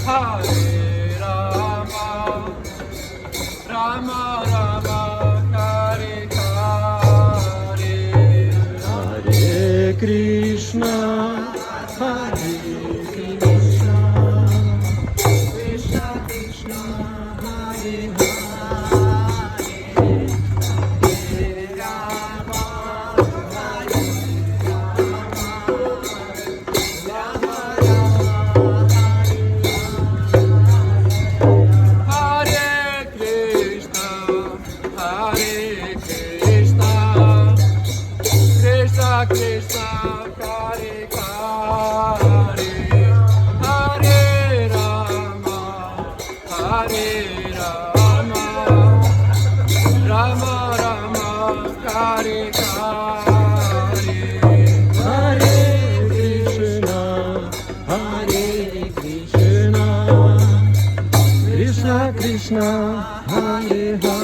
Hare Rama, Rama Rama, Hare Hare, Hare Krishna, Hare Krishna, Krishna Krishna, Hare Hare, Hare Rama, Hare Rama, Hare Krishna, Hare Krishna, Krishna Krishna, Hare Hare, Hare Rama, Hare Rama, Rama Rama, Hare Hare, Hare Krishna, Hare Krishna, Krishna Krishna, Hare Hare.